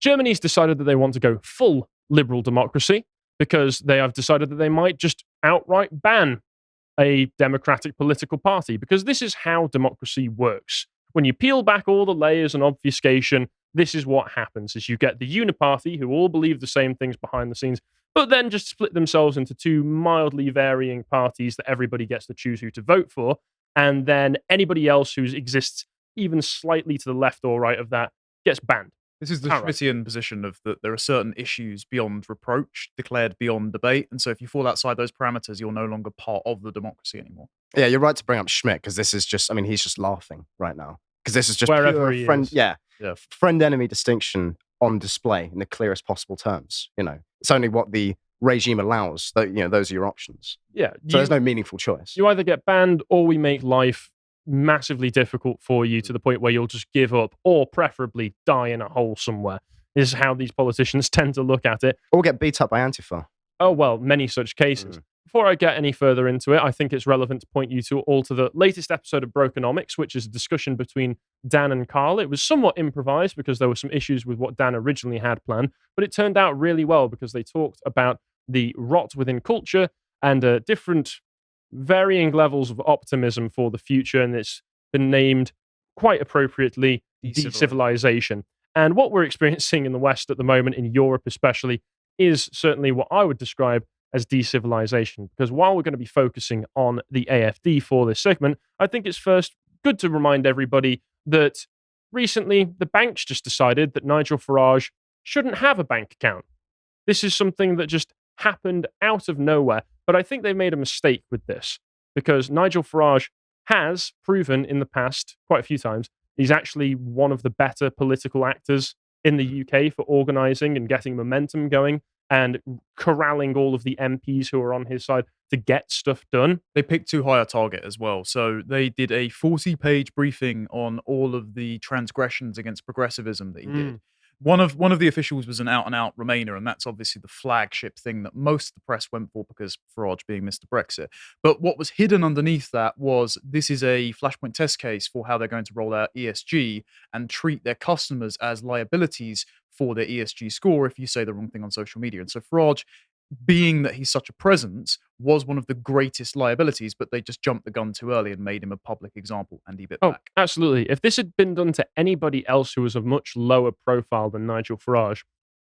Germany's decided that they want to go full liberal democracy because they have decided that they might just outright ban a democratic political party, because this is how democracy works. When you peel back all the layers and obfuscation, this is what happens, is you get the uniparty who all believe the same things behind the scenes, but then just split themselves into two mildly varying parties that everybody gets to choose who to vote for, and then anybody else who exists even slightly to the left or right of that gets banned. This is the Schmittian position of that there are certain issues beyond reproach, declared beyond debate, and so if you fall outside those parameters, you're no longer part of the democracy anymore. Yeah, you're right to bring up Schmitt, because this is just, I mean, he's just laughing right now. Because this is just Wherever pure he friend, is. yeah, friend-enemy distinction on display in the clearest possible terms. It's only what the regime allows. Those are your options. Yeah. So there's no meaningful choice. You either get banned, or we make life massively difficult for you to the point where you'll just give up, or preferably die in a hole somewhere. This is how these politicians tend to look at it. Or get beat up by Antifa. Oh, well, many such cases. Before I get any further into it, I think it's relevant to point you all to the latest episode of Brokenomics, which is a discussion between Dan and Carl. It was somewhat improvised because there were some issues with what Dan originally had planned, but it turned out really well because they talked about the rot within culture and different varying levels of optimism for the future, and it's been named quite appropriately decivilization. And what we're experiencing in the West at the moment, in Europe especially, is certainly what I would describe as decivilization. Because while we're going to be focusing on the AFD for this segment, I think it's first good to remind everybody that recently the banks just decided that Nigel Farage shouldn't have a bank account. This is something that just happened out of nowhere, but I think they made a mistake with this, because Nigel Farage has proven in the past quite a few times he's actually one of the better political actors in the UK for organising and getting momentum going and corralling all of the MPs who are on his side to get stuff done. They picked too high a target as well. So they did a 40-page briefing on all of the transgressions against progressivism that he did. One of the officials was an out-and-out Remainer, and that's obviously the flagship thing that most of the press went for, because Farage being Mr. Brexit. But what was hidden underneath that was this is a flashpoint test case for how they're going to roll out ESG and treat their customers as liabilities for their ESG score if you say the wrong thing on social media. And so Farage, being that he's such a presence, was one of the greatest liabilities, but they just jumped the gun too early and made him a public example, and he bit back. Absolutely. If this had been done to anybody else who was of much lower profile than Nigel Farage,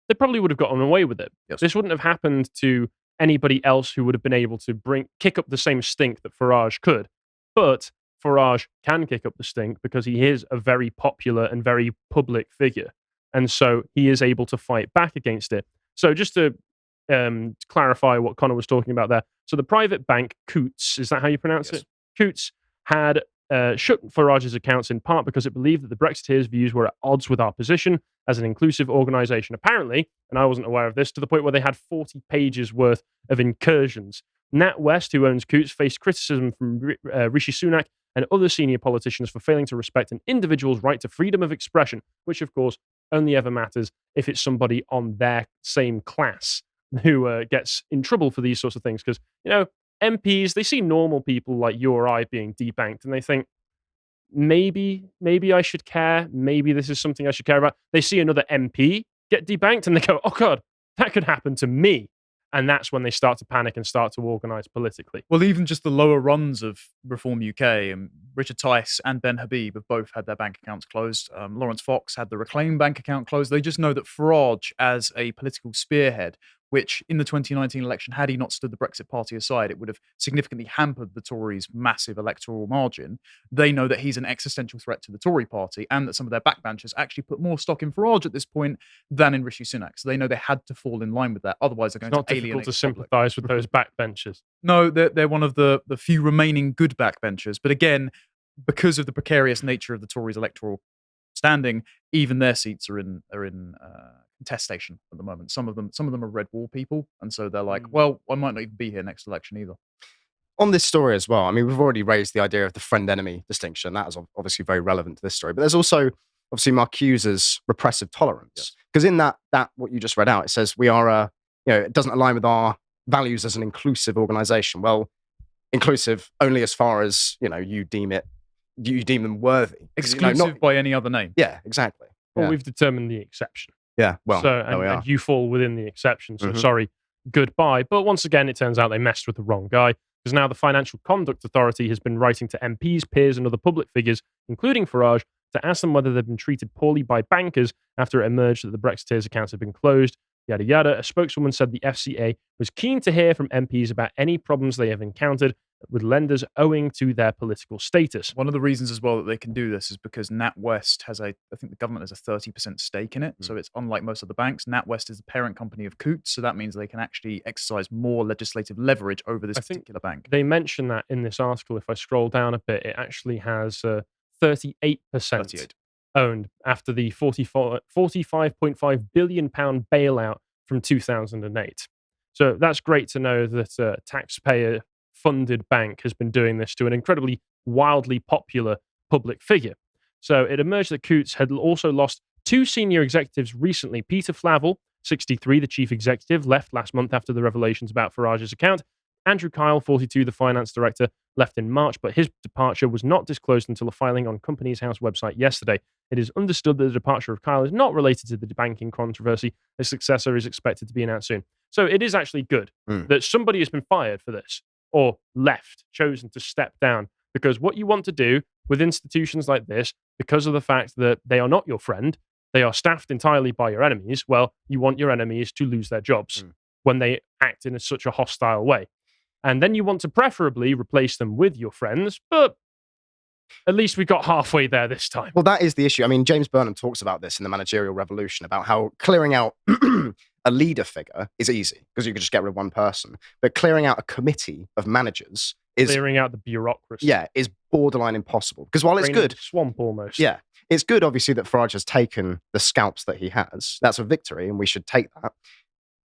they probably would have gotten away with it. Yes. This wouldn't have happened to anybody else who would have been able to kick up the same stink that Farage could. But Farage can kick up the stink because he is a very popular and very public figure. And so he is able to fight back against it. So just to clarify what Connor was talking about there. So the private bank, Coutts, is that how you pronounce it? Coutts had shut Farage's accounts in part because it believed that the Brexiteers' views were at odds with our position as an inclusive organisation. Apparently, and I wasn't aware of this, to the point where they had 40 pages worth of incursions. NatWest, who owns Coutts, faced criticism from Rishi Sunak and other senior politicians for failing to respect an individual's right to freedom of expression, which, of course, only ever matters if it's somebody on their same class who gets in trouble for these sorts of things. Because, MPs, they see normal people like you or I being debanked, and they think, maybe I should care. Maybe this is something I should care about. They see another MP get debanked, and they go, oh, God, that could happen to me. And that's when they start to panic and start to organise politically. Well, even just the lower runs of Reform UK, and Richard Tice and Ben Habib have both had their bank accounts closed. Lawrence Fox had the Reclaim bank account closed. They just know that Farage, as a political spearhead, which in the 2019 election, had he not stood the Brexit Party aside, it would have significantly hampered the Tories' massive electoral margin. They know that he's an existential threat to the Tory party, and that some of their backbenchers actually put more stock in Farage at this point than in Rishi Sunak. So they know they had to fall in line with that. Otherwise, they're going to alienate the public. It's not difficult to sympathise with those backbenchers. No, they're one of the few remaining good backbenchers. But again, because of the precarious nature of the Tories' electoral standing, even their seats are in contestation at the moment. Some of them are red wall people, and so they're like, well, I might not even be here next election either. On this story as well, I mean, we've already raised the idea of the friend-enemy distinction. That is obviously very relevant to this story. But there's also obviously Marcuse's repressive tolerance, because in that what you just read out, it says we are it doesn't align with our values as an inclusive organisation. Well, inclusive only as far as you deem them worthy. Exclusive by any other name. Yeah, exactly. Well, yeah. we've determined the exception. Yeah, well, So, there we are. and you fall within the exception. So, Mhm. sorry, goodbye. But once again, it turns out they messed with the wrong guy because now the Financial Conduct Authority has been writing to MPs, peers, and other public figures, including Farage, to ask them whether they've been treated poorly by bankers after it emerged that the Brexiteers' accounts have been closed. Yada yada. A spokeswoman said the FCA was keen to hear from MPs about any problems they have encountered with lenders owing to their political status. One of the reasons as well that they can do this is because NatWest has I think the government has a 30% stake in it. So it's unlike most of the banks. NatWest is the parent company of Coots. So that means they can actually exercise more legislative leverage over this I think particular bank. They mention that in this article. If I scroll down a bit, it actually has 38% 38. owned after the £45.5 billion bailout from 2008. So that's great to know that a taxpayer-funded bank has been doing this to an incredibly wildly popular public figure. So it emerged that Coots had also lost two senior executives recently. Peter Flavel, 63, the chief executive, left last month after the revelations about Farage's account. Andrew Kyle, 42, the finance director, left in March, but his departure was not disclosed until a filing on Companies House website yesterday. It is understood that the departure of Kyle is not related to the debanking controversy. A successor is expected to be announced soon. So it is actually good that somebody has been fired for this or left, chosen to step down, because what you want to do with institutions like this, because of the fact that they are not your friend, they are staffed entirely by your enemies, well, you want your enemies to lose their jobs when they act in such a hostile way. And then you want to preferably replace them with your friends, but at least we got halfway there this time. Well, that is the issue. I mean, James Burnham talks about this in The Managerial Revolution, about how clearing out a leader figure is easy because you can just get rid of one person. But clearing out a committee of managers is... Clearing out the bureaucracy. Yeah, is borderline impossible. Because while it's good... Swamp almost. Yeah. It's good, obviously, that Farage has taken the scalps that he has. That's a victory, and we should take that.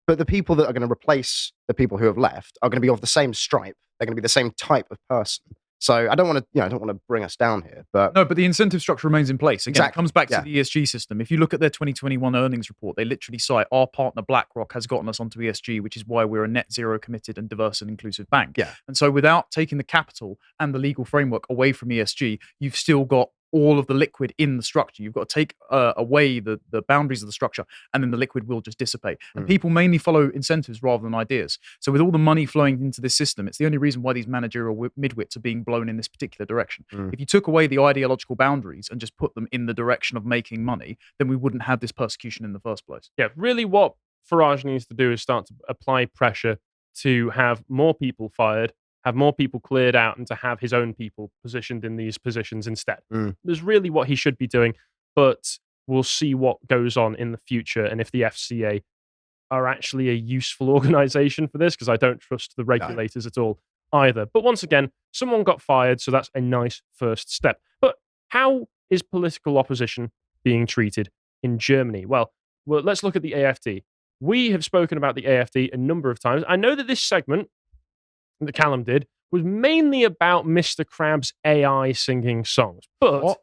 But the people that are going to replace the people who have left are going to be of the same stripe. They're going to be the same type of person. So I don't want to, bring us down here, but No, but the incentive structure remains in place. Again, Exactly, it comes back yeah. to the ESG system. If you look at their 2021 earnings report, they literally cite our partner BlackRock has gotten us onto ESG, which is why we're a net zero committed and diverse and inclusive bank. Yeah. And so without taking the capital and the legal framework away from ESG, you've still got all of the liquid in the structure. You've got to take away the boundaries of the structure, and then the liquid will just dissipate. And people mainly follow incentives rather than ideas. So with all the money flowing into this system, it's the only reason why these managerial midwits are being blown in this particular direction. If you took away the ideological boundaries and just put them in the direction of making money, then we wouldn't have this persecution in the first place. Yeah, really what Farage needs to do is start to apply pressure to have more people fired, have more people cleared out, and to have his own people positioned in these positions instead. There's really what he should be doing, but we'll see what goes on in the future and if the FCA are actually a useful organization for this, because I don't trust the regulators at all either. But once again, someone got fired, so that's a nice first step. But how is political opposition being treated in Germany? Well, let's look at the AfD. We have spoken about the AfD a number of times. I know that this segment that Callum did was mainly about Mr. Krabs' AI singing songs. But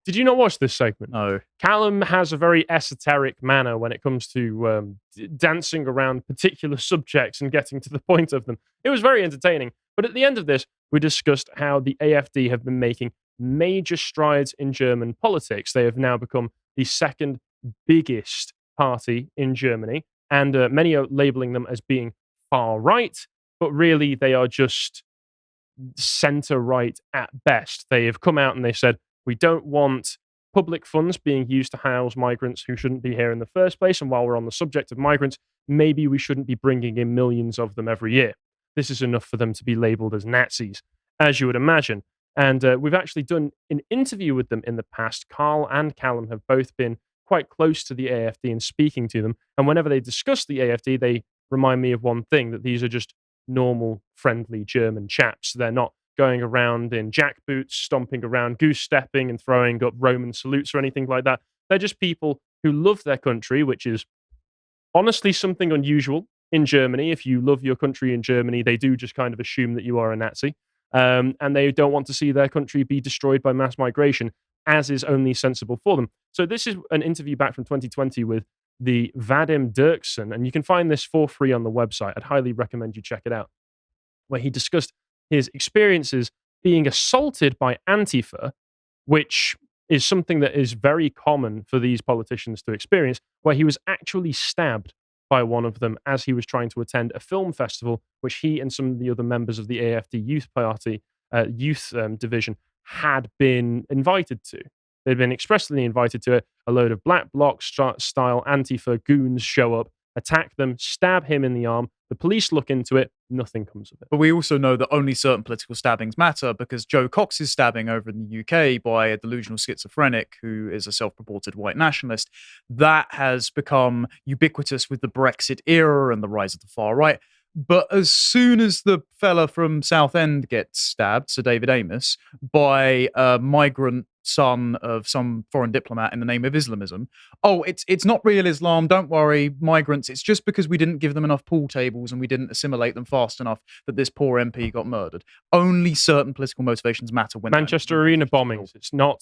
did you not watch this segment? No. Callum has a very esoteric manner when it comes to dancing around particular subjects and getting to the point of them. It was very entertaining. But at the end of this, we discussed how the AfD have been making major strides in German politics. They have now become the second biggest party in Germany, and many are labeling them as being far right. But really, they are just center-right at best. They have come out and they said, we don't want public funds being used to house migrants who shouldn't be here in the first place. And while we're on the subject of migrants, maybe we shouldn't be bringing in millions of them every year. This is enough for them to be labeled as Nazis, as you would imagine. And we've actually done an interview with them in the past. Carl and Callum have both been quite close to the AfD and speaking to them. And whenever they discuss the AfD, they remind me of one thing, that these are just normal, friendly German chaps. They're not going around in jackboots, stomping around, goose-stepping and throwing up Roman salutes or anything like that. They're just people who love their country, which is honestly something unusual in Germany. If you love your country in Germany, they do just kind of assume that you are a Nazi. And they don't want to see their country be destroyed by mass migration, as is only sensible for them. So this is an interview back from 2020 with the Vadim Dirksen, and you can find this for free on the website. I'd highly recommend you check it out, where he discussed his experiences being assaulted by Antifa, which is something that is very common for these politicians to experience, where he was actually stabbed by one of them as he was trying to attend a film festival, which he and some of the other members of the AFD Youth Party, youth division, had been invited to. They'd been expressly invited to it. A load of black bloc style Antifa goons show up, attack them, stab him in the arm. The police look into it. Nothing comes of it. But we also know that only certain political stabbings matter, because Joe Cox's stabbing over in the UK by a delusional schizophrenic who is a self-purported white nationalist, that has become ubiquitous with the Brexit era and the rise of the far right. But as soon as the fella from Southend gets stabbed, Sir David Amos, by a migrant son of some foreign diplomat in the name of Islamism, it's not real Islam, don't worry, migrants, it's just because we didn't give them enough pool tables and we didn't assimilate them fast enough that this poor MP got murdered. Only certain political motivations matter when Manchester Arena bombings. It's not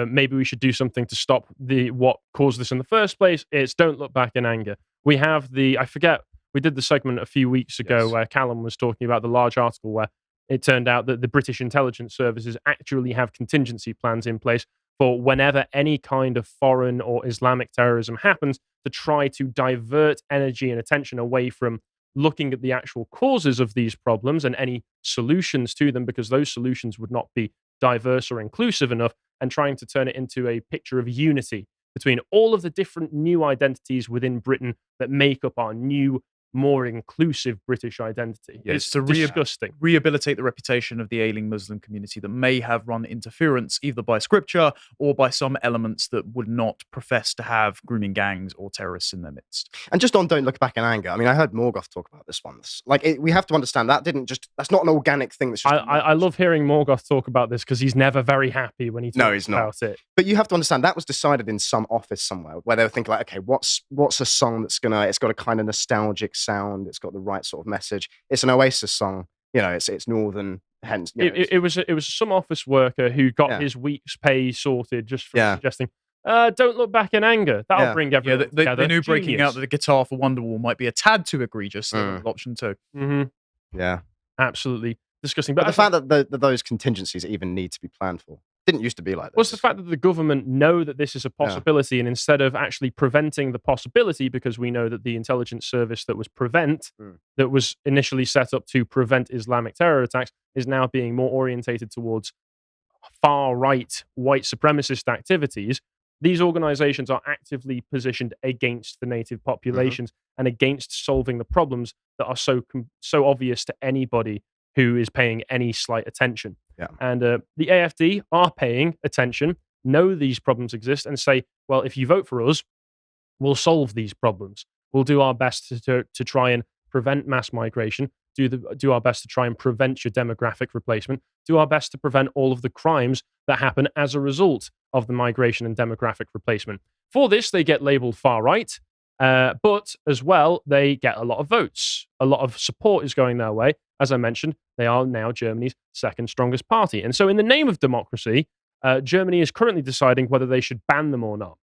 maybe we should do something to stop what caused this in the first place. It's don't look back in anger. We have I forget, we did the segment a few weeks ago where Callum was talking about the large article where it turned out that the British intelligence services actually have contingency plans in place for whenever any kind of foreign or Islamic terrorism happens, to try to divert energy and attention away from looking at the actual causes of these problems and any solutions to them, because those solutions would not be diverse or inclusive enough, and trying to turn it into a picture of unity between all of the different new identities within Britain that make up our new, more inclusive British identity. Yeah, it's disgusting. Rehabilitate the reputation of the ailing Muslim community that may have run interference either by scripture or by some elements that would not profess to have grooming gangs or terrorists in their midst. And just on don't look back in anger, I mean, I heard Morgoth talk about this once. We have to understand that's not an organic thing. That's just I love hearing Morgoth talk about this, because he's never very happy when he talks about it. But you have to understand that was decided in some office somewhere where they were thinking okay, what's a song it's got a kind of nostalgic sound, it's got the right sort of message. It's an Oasis song, it's northern, hence it was some office worker who got his week's pay sorted just from suggesting don't look back in anger. That'll bring everyone together. They knew breaking out the guitar for Wonderwall might be a tad too egregious. Option 2. Mm-hmm. Yeah, absolutely disgusting. But the fact that those contingencies even need to be planned for didn't used to be like this. What's the fact that the government know that this is a possibility, and instead of actually preventing the possibility, because we know that the intelligence service that was initially set up to prevent Islamic terror attacks, is now being more orientated towards far-right white supremacist activities. These organizations are actively positioned against the native populations and against solving the problems that are so obvious to anybody who is paying any slight attention. Yeah. And the AFD are paying attention, know these problems exist, and say, well, if you vote for us, we'll solve these problems. We'll do our best to try and prevent mass migration, do our best to try and prevent your demographic replacement, do our best to prevent all of the crimes that happen as a result of the migration and demographic replacement. For this, they get labeled far right, but as well, they get a lot of votes. A lot of support is going their way. As I mentioned, they are now Germany's second strongest party. And so in the name of democracy, Germany is currently deciding whether they should ban them or not.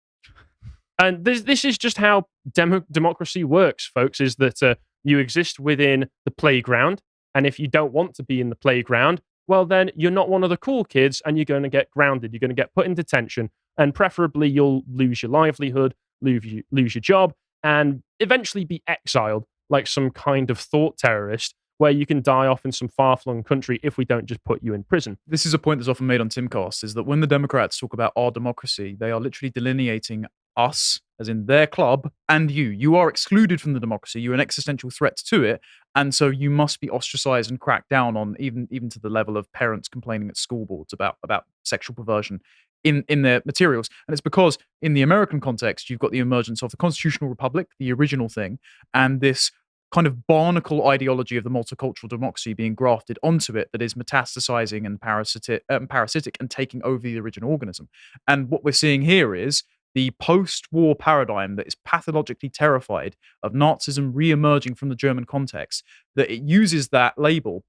And this is just how democracy works, folks, is that you exist within the playground. And if you don't want to be in the playground, well, then you're not one of the cool kids and you're going to get grounded. You're going to get put in detention, and preferably you'll lose your livelihood, lose your job, and eventually be exiled like some kind of thought terrorist, where you can die off in some far-flung country if we don't just put you in prison. This is a point that's often made on Timcast, is that when the Democrats talk about our democracy, they are literally delineating us, as in their club, and you. You are excluded from the democracy. You're an existential threat to it, and so you must be ostracized and cracked down on, even to the level of parents complaining at school boards about sexual perversion in their materials. And it's because in the American context, you've got the emergence of the constitutional republic, the original thing, and this kind of barnacle ideology of the multicultural democracy being grafted onto it that is metastasizing and parasitic and taking over the original organism. And what we're seeing here is the post-war paradigm that is pathologically terrified of Nazism re-emerging from the German context, that it uses that label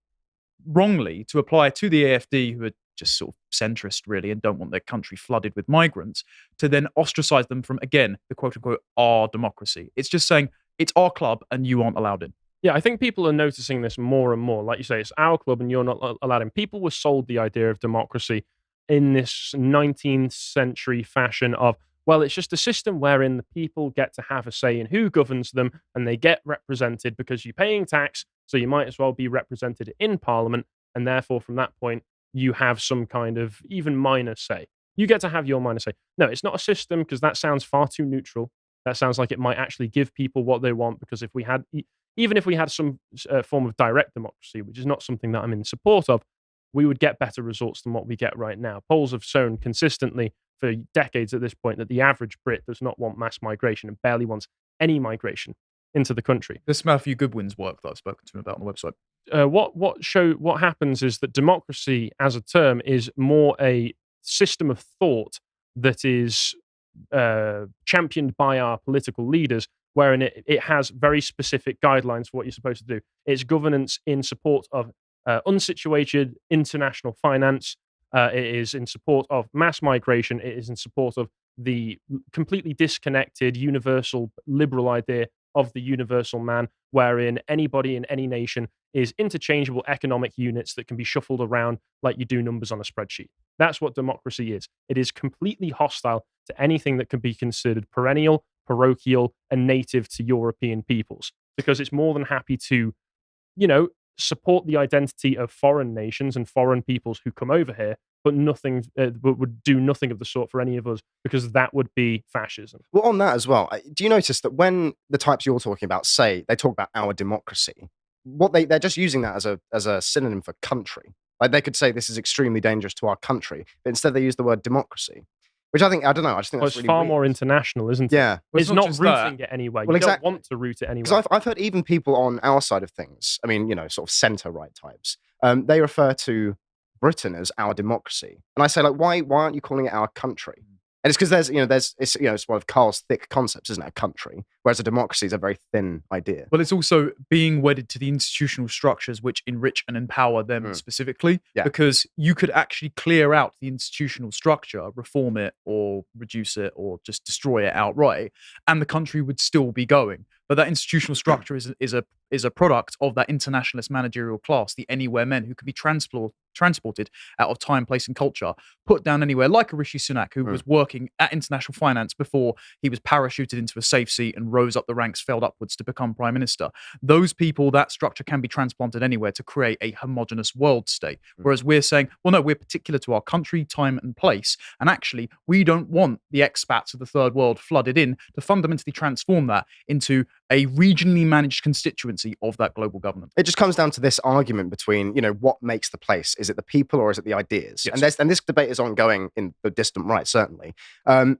wrongly to apply to the AFD, who are just sort of centrist, really, and don't want their country flooded with migrants, to then ostracize them from, again, the quote-unquote our democracy. It's just saying, it's our club and you aren't allowed in. Yeah, I think people are noticing this more and more. Like you say, it's our club and you're not allowed in. People were sold the idea of democracy in this 19th century fashion of, well, it's just a system wherein the people get to have a say in who governs them and they get represented because you're paying tax, so you might as well be represented in Parliament. And therefore, from that point, you have some kind of even minor say. You get to have your minor say. No, it's not a system because that sounds far too neutral. That sounds like it might actually give people what they want, because if we had, even if we had some form of direct democracy, which is not something that I'm in support of, we would get better results than what we get right now. Polls have shown consistently for decades at this point that the average Brit does not want mass migration and barely wants any migration into the country. This Matthew Goodwin's work that I've spoken to him about on the website. What happens is that democracy as a term is more a system of thought that is championed by our political leaders, wherein it has very specific guidelines for what you're supposed to do. It's governance in support of unsituated international finance. It is in support of mass migration. It is in support of the completely disconnected universal liberal idea of the universal man, wherein anybody in any nation is interchangeable economic units that can be shuffled around like you do numbers on a spreadsheet. That's what democracy is. It is completely hostile to anything that can be considered perennial, parochial, and native to European peoples, because it's more than happy to, support the identity of foreign nations and foreign peoples who come over here, but nothing would do nothing of the sort for any of us, because that would be fascism. Well, on that as well, do you notice that when the types you're talking about say they talk about our democracy, they're just using that as a synonym for country. Like they could say this is extremely dangerous to our country, but instead they use the word democracy, which I don't know. I just think that's it's really far weird. more international, isn't it? Yeah. Well, it's not just rooting that. it anywhere. Well, You exactly. don't want to root it anywhere. Because I've heard even people on our side of things, I mean, sort of centre-right types, they refer to Britain as our democracy. And I say, like, why aren't you calling it our country? And it's because it's one of Carl's thick concepts, isn't it? A country, whereas a democracy is a very thin idea. Well, it's also being wedded to the institutional structures which enrich and empower them specifically, because you could actually clear out the institutional structure, reform it or reduce it or just destroy it outright, and the country would still be going. But that institutional structure is a product of that internationalist managerial class, the anywhere men who can be transported out of time, place, and culture, put down anywhere, like a Rishi Sunak, who was working at international finance before he was parachuted into a safe seat and rose up the ranks, failed upwards to become prime minister. Those people, that structure can be transplanted anywhere to create a homogenous world state. Whereas we're saying, well, no, we're particular to our country, time, and place. And actually, we don't want the expats of the third world flooded in to fundamentally transform that into a regionally managed constituency of that global government. It just comes down to this argument between, what makes the place? Is it the people or is it the ideas? Yes. And this debate is ongoing in the distant right, certainly. And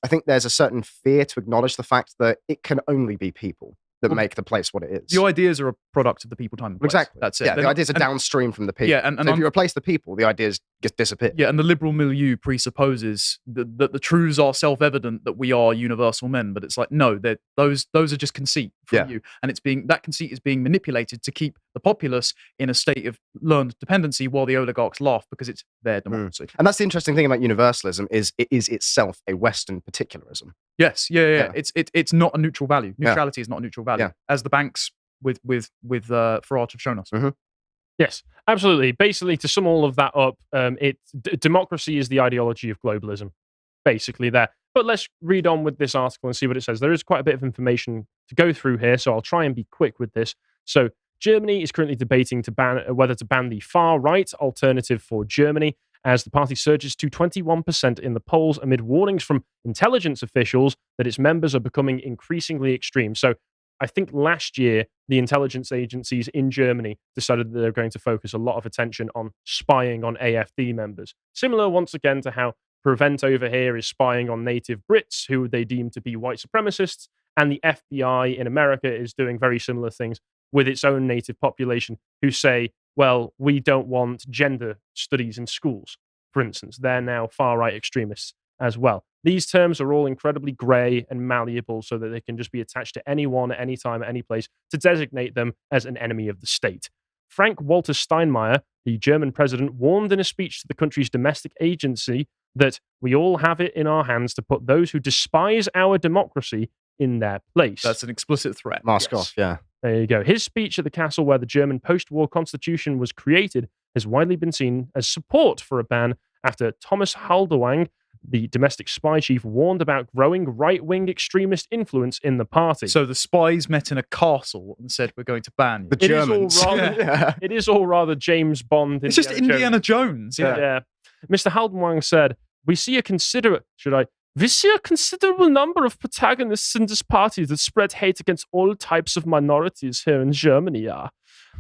I think there's a certain fear to acknowledge the fact that it can only be people that make the place what it is. The ideas are a product of the people, time, and place. Exactly. That's it. Yeah, the ideas are downstream from the people. Yeah, and so if you replace the people, the ideas just disappear. Yeah, and the liberal milieu presupposes that the truths are self-evident, that we are universal men, but it's like, no, those are just conceit from you, and that conceit is being manipulated to keep the populace in a state of learned dependency while the oligarchs laugh because it's their democracy. And that's the interesting thing about universalism is it is itself a Western particularism. Yes, yeah. It's not a neutral value. Neutrality is not a neutral value, as the banks with Farage have shown us. Yes, absolutely. Basically, to sum all of that up, democracy is the ideology of globalism, basically there. But let's read on with this article and see what it says. There is quite a bit of information to go through here, so I'll try and be quick with this. So Germany is currently debating whether to ban the far-right alternative for Germany, as the party surges to 21% in the polls amid warnings from intelligence officials that its members are becoming increasingly extreme. So I think last year, the intelligence agencies in Germany decided that they're going to focus a lot of attention on spying on AfD members. Similar, once again, to how Prevent over here is spying on native Brits, who they deem to be white supremacists, and the FBI in America is doing very similar things with its own native population, who say, well, we don't want gender studies in schools, for instance. They're now far-right extremists as well. These terms are all incredibly grey and malleable so that they can just be attached to anyone at any time, at any place, to designate them as an enemy of the state. Frank-Walter Steinmeier, the German president, warned in a speech to the country's domestic agency that we all have it in our hands to put those who despise our democracy in their place. That's an explicit threat. Mask off, yeah. There you go. His speech at the castle where the German post-war constitution was created has widely been seen as support for a ban after Thomas Halderwang, the domestic spy chief, warned about growing right-wing extremist influence in the party. So the spies met in a castle and said, "We're going to ban you." The Germans. It is all rather James Bond. It's just Indiana Jones. Yeah. Mr. Haldenwang said, We see a considerable number of protagonists in this party that spread hate against all types of minorities here in Germany.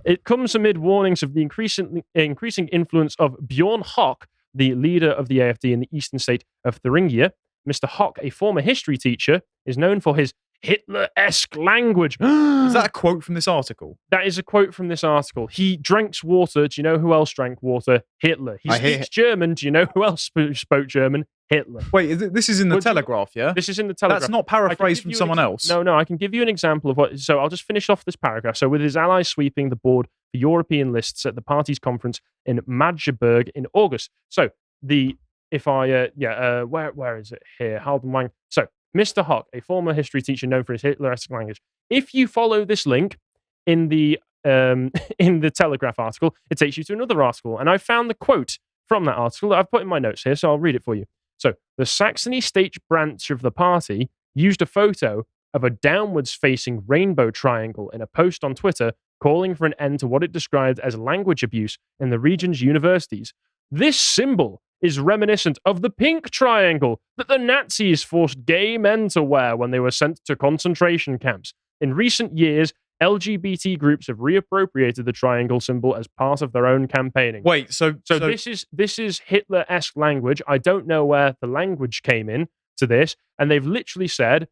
It comes amid warnings of the increasing influence of Bjorn Hock, the leader of the AfD in the eastern state of Thuringia. Mr. Hock, a former history teacher, is known for his Hitler-esque language. Is that a quote from this article? That is a quote from this article. He drinks water. Do you know who else drank water? Hitler. He speaks German. Do you know who else spoke German? Hitler. Wait, this is in the Telegraph, yeah? This is in the Telegraph. That's not paraphrased from someone else. No, I can give you an example of what... So I'll just finish off this paragraph. So with his allies sweeping the board for European lists at the party's conference in Magdeburg in August. So where is it here? Haldenwang. So Mr. Hock, a former history teacher known for his Hitler-esque language. If you follow this link in the Telegraph article, it takes you to another article. And I found the quote from that article that I've put in my notes here, so I'll read it for you. So the Saxony state branch of the party used a photo of a downwards-facing rainbow triangle in a post on Twitter calling for an end to what it described as language abuse in the region's universities. This symbol is reminiscent of the pink triangle that the Nazis forced gay men to wear when they were sent to concentration camps. In recent years, LGBT groups have reappropriated the triangle symbol as part of their own campaigning. Wait, so this is Hitler-esque language. I don't know where the language came in to this, and they've literally said,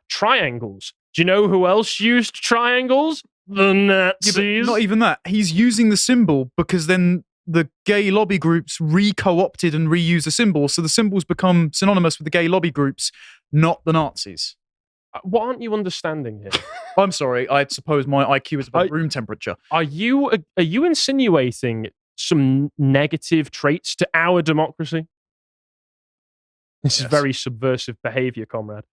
triangles. Do you know who else used triangles? The Nazis. Yeah, not even that. He's using the symbol because then the gay lobby groups co-opted and reused the symbol, so the symbols become synonymous with the gay lobby groups, not the Nazis. What aren't you understanding here? I'm sorry, I suppose my IQ is above room temperature. Are you insinuating some negative traits to our democracy? This is very subversive behavior, comrade.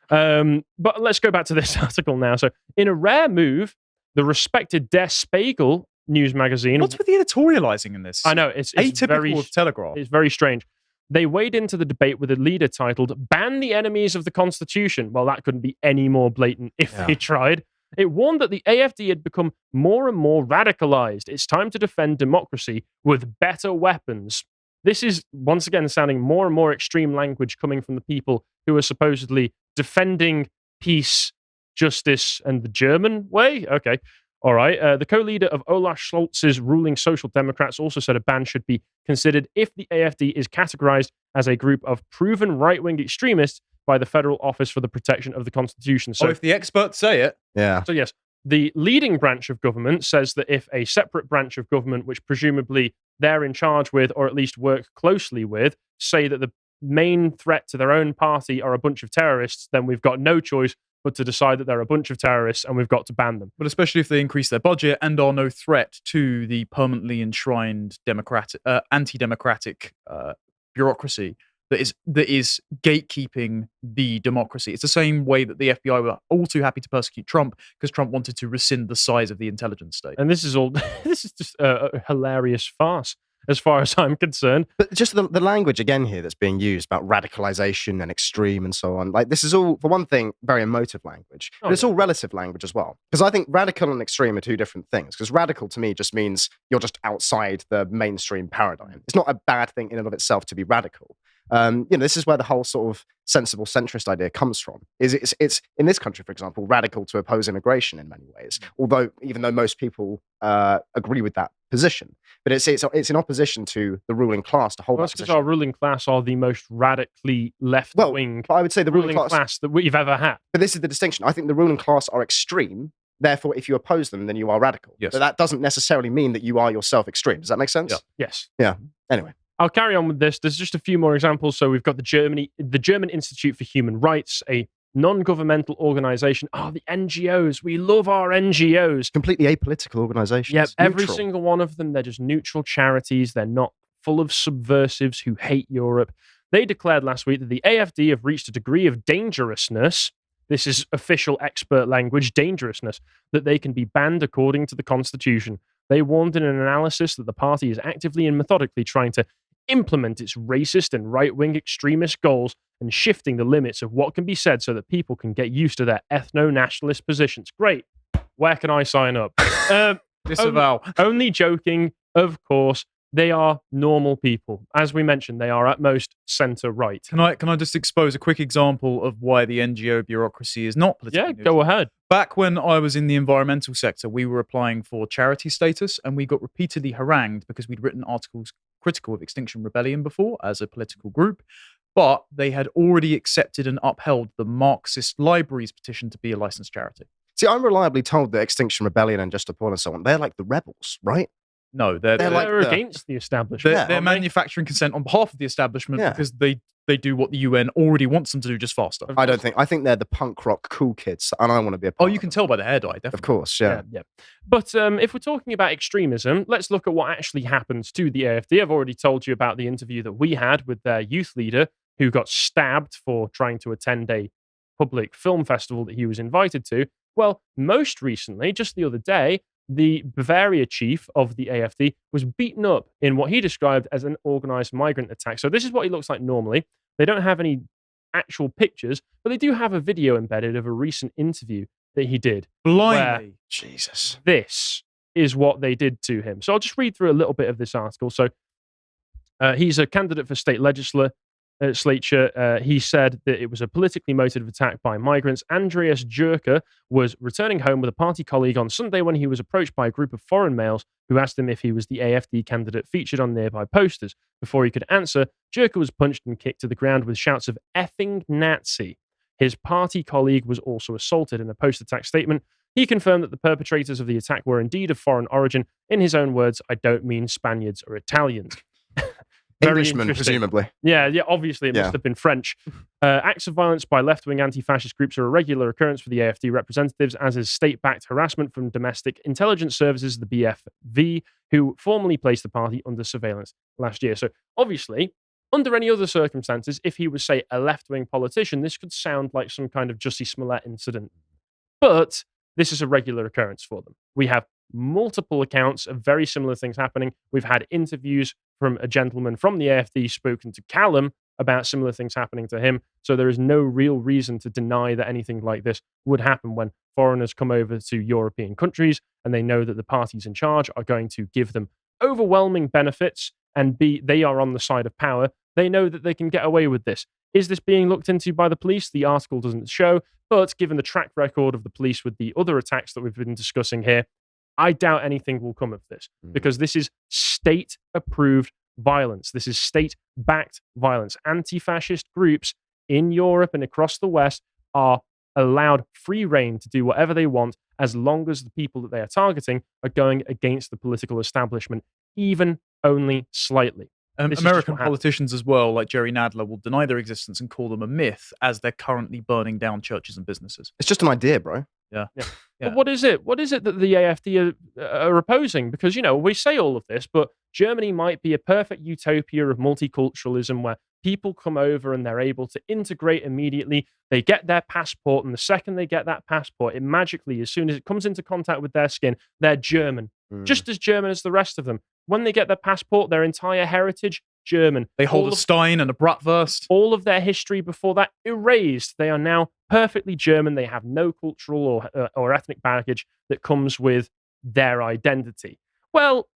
But let's go back to this article now. So, in a rare move, the respected Der Spiegel news magazine. What's with the editorializing in this? I know, it's atypical very, of Telegraph. It's very strange. They wade into the debate with a leader titled "Ban the Enemies of the Constitution." Well, that couldn't be any more blatant if they tried. It warned that the AfD had become more and more radicalized. It's time to defend democracy with better weapons. This is, once again, sounding more and more extreme language coming from the people who are supposedly defending peace, justice, and the German way. Okay. All right. The co-leader of Olaf Scholz's ruling Social Democrats also said a ban should be considered if the AfD is categorized as a group of proven right-wing extremists by the Federal Office for the Protection of the Constitution. So, if the experts say it. Yeah. So, yes, the leading branch of government says that if a separate branch of government, which presumably they're in charge with or at least work closely with, say that the main threat to their own party are a bunch of terrorists, then we've got no choice but to decide that they're a bunch of terrorists and we've got to ban them. But especially if they increase their budget and are no threat to the permanently enshrined anti-democratic bureaucracy that is gatekeeping the democracy. It's the same way that the FBI were all too happy to persecute Trump because Trump wanted to rescind the size of the intelligence state. And this is just a hilarious farce, as far as I'm concerned. But just the language again here that's being used about radicalization and extreme and so on. Like, this is all, for one thing, very emotive language. But it's all relative language as well. Because I think radical and extreme are two different things. Because radical to me just means you're just outside the mainstream paradigm. It's not a bad thing in and of itself to be radical. This is where the whole sort of sensible centrist idea comes from. It's in this country, for example, radical to oppose immigration in many ways. Even though most people agree with that position, but it's in opposition to the ruling class to hold that position. Because our ruling class are the most radically left-wing. I would say the ruling class that we've ever had. But this is the distinction. I think the ruling class are extreme. Therefore, if you oppose them, then you are radical. Yes. But that doesn't necessarily mean that you are yourself extreme. Does that make sense? Yeah. Yes. Yeah. Anyway. I'll carry on with this. There's just a few more examples. So we've got the German Institute for Human Rights, a non-governmental organization. The NGOs. We love our NGOs. Completely apolitical organizations. Yep, every single one of them. They're just neutral charities. They're not full of subversives who hate Europe. They declared last week that the AfD have reached a degree of dangerousness. This is official expert language, dangerousness, that they can be banned according to the Constitution. They warned in an analysis that the party is actively and methodically trying to implement its racist and right-wing extremist goals and shifting the limits of what can be said so that people can get used to their ethno-nationalist positions. Great. Where can I sign up? Disavow. Only joking, of course. They are normal people. As we mentioned, they are at most centre-right. Can I just expose a quick example of why the NGO bureaucracy is not politically neutral? Go ahead. Back when I was in the environmental sector, we were applying for charity status, and we got repeatedly harangued because we'd written articles critical of Extinction Rebellion before as a political group, but they had already accepted and upheld the Marxist Libraries petition to be a licensed charity. See, I'm reliably told that Extinction Rebellion and Just a Paul and so on, they're like the rebels, right? No, they're like against the establishment. They're manufacturing consent on behalf of the establishment because they do what the UN already wants them to do, just faster. I think they're the punk rock cool kids, and I want to be a part Oh, you can tell by the hair dye, definitely. Of course, yeah. But if we're talking about extremism, let's look at what actually happens to the AFD. I've already told you about the interview that we had with their youth leader who got stabbed for trying to attend a public film festival that he was invited to. Well, most recently, just the other day, the Bavaria chief of the AFD was beaten up in what he described as an organized migrant attack. So this is what he looks like normally. They don't have any actual pictures, but they do have a video embedded of a recent interview that he did. Blimey. Jesus. This is what they did to him. So I'll just read through a little bit of this article. So he's a candidate for state legislature. He said that it was a politically motivated attack by migrants. Andreas Jerker was returning home with a party colleague on Sunday when he was approached by a group of foreign males who asked him if he was the AFD candidate featured on nearby posters. Before he could answer, Jerker was punched and kicked to the ground with shouts of "effing Nazi." His party colleague was also assaulted. In a post-attack statement, he confirmed that the perpetrators of the attack were indeed of foreign origin. In his own words, "I don't mean Spaniards or Italians." Englishmen, presumably. Yeah, obviously it must have been French. Acts of violence by left-wing anti-fascist groups are a regular occurrence for the AFD representatives, as is state-backed harassment from domestic intelligence services, the BFV, who formally placed the party under surveillance last year. So obviously, under any other circumstances, if he was, say, a left-wing politician, this could sound like some kind of Jussie Smollett incident. But this is a regular occurrence for them. We have multiple accounts of very similar things happening. We've had interviews from a gentleman from the AFD spoken to Callum about similar things happening to him. So there is no real reason to deny that anything like this would happen when foreigners come over to European countries and they know that the parties in charge are going to give them overwhelming benefits and they are on the side of power. They know that they can get away with this. Is this being looked into by the police? The article doesn't show, but given the track record of the police with the other attacks that we've been discussing here, I doubt anything will come of this because this is state-approved violence. This is state-backed violence. Anti-fascist groups in Europe and across the West are allowed free rein to do whatever they want as long as the people that they are targeting are going against the political establishment, even only slightly. American politicians as well, like Jerry Nadler, will deny their existence and call them a myth as they're currently burning down churches and businesses. It's just an idea, bro. Yeah. But what is it? What is it that the AFD are opposing? Because, we say all of this, but Germany might be a perfect utopia of multiculturalism where people come over and they're able to integrate immediately. They get their passport, and the second they get that passport, it magically, as soon as it comes into contact with their skin, they're German. Just as German as the rest of them. When they get their passport, their entire heritage, German. They hold a Stein and a Bratwurst. All of their history before that erased. They are now perfectly German. They have no cultural or ethnic baggage that comes with their identity. Well,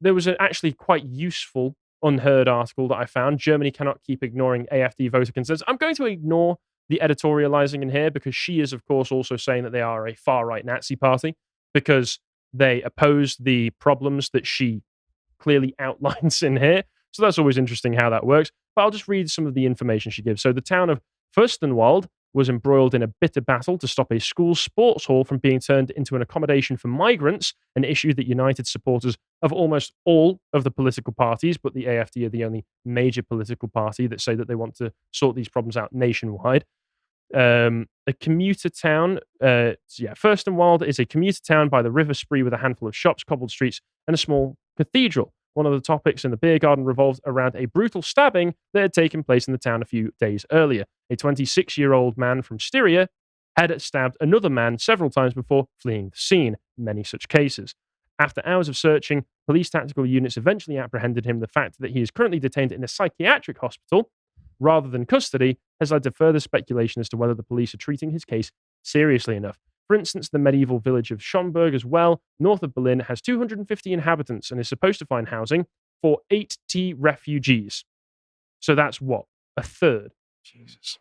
there was an actually quite useful, unheard article that I found. Germany cannot keep ignoring AFD voter concerns. I'm going to ignore the editorializing in here because she is, of course, also saying that they are a far-right Nazi party because they oppose the problems that she clearly outlines in here. So that's always interesting how that works. But I'll just read some of the information she gives. So the town of Fürstenwald was embroiled in a bitter battle to stop a school sports hall from being turned into an accommodation for migrants, an issue that united supporters of almost all of the political parties, but the AFD are the only major political party that say that they want to sort these problems out nationwide. A commuter town, Fürstenwald is a commuter town by the River Spree with a handful of shops, cobbled streets, and a small cathedral. One of the topics in the beer garden revolved around a brutal stabbing that had taken place in the town a few days earlier. A 26-year-old man from Styria had stabbed another man several times before fleeing the scene. Many such cases. After hours of searching, Police tactical units eventually apprehended him. The fact that he is currently detained in a psychiatric hospital rather than custody has led to further speculation as to whether the police are treating his case seriously enough. For instance, the medieval village of Schomburg as well, north of Berlin, has 250 inhabitants and is supposed to find housing for 80 refugees. So that's what? A third. Jesus.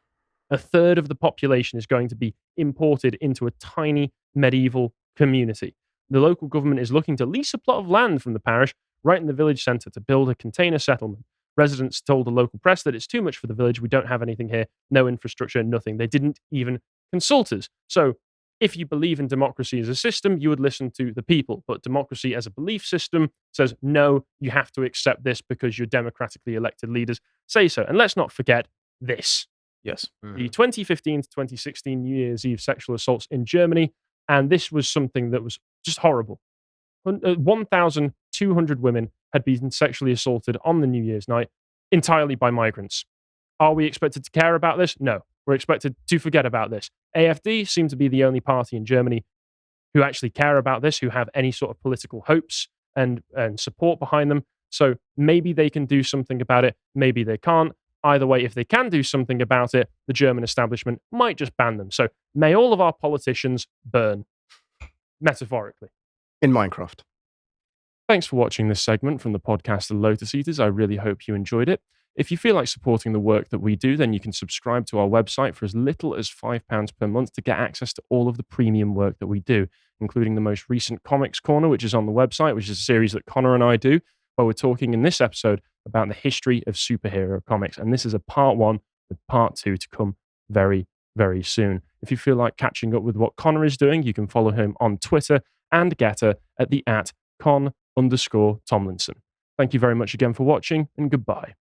A third of the population is going to be imported into a tiny medieval community. The local government is looking to lease a plot of land from the parish right in the village centre to build a container settlement. Residents told the local press that it's too much for the village. We don't have anything here. No infrastructure, nothing. They didn't even consult us. So if you believe in democracy as a system, you would listen to the people. But democracy as a belief system says, no, you have to accept this because your democratically elected leaders say so. And let's not forget this. Yes. The 2015 to 2016 New Year's Eve sexual assaults in Germany. And this was something that was just horrible. 1,200 women had been sexually assaulted on the New Year's night entirely by migrants. Are we expected to care about this? No. We're expected to forget about this. AfD seem to be the only party in Germany who actually care about this, who have any sort of political hopes and support behind them. So maybe they can do something about it. Maybe they can't. Either way, if they can do something about it, the German establishment might just ban them. So may all of our politicians burn, metaphorically. In Minecraft. Thanks for watching this segment from the podcast The Lotus Eaters. I really hope you enjoyed it. If you feel like supporting the work that we do, then you can subscribe to our website for as little as £5 per month to get access to all of the premium work that we do, including the most recent Comics Corner, which is on the website, which is a series that Connor and I do, where we're talking in this episode about the history of superhero comics. And this is a part 1 with part 2 to come very, very soon. If you feel like catching up with what Connor is doing, you can follow him on Twitter and Getter at the @con_Tomlinson. Thank you very much again for watching, and goodbye.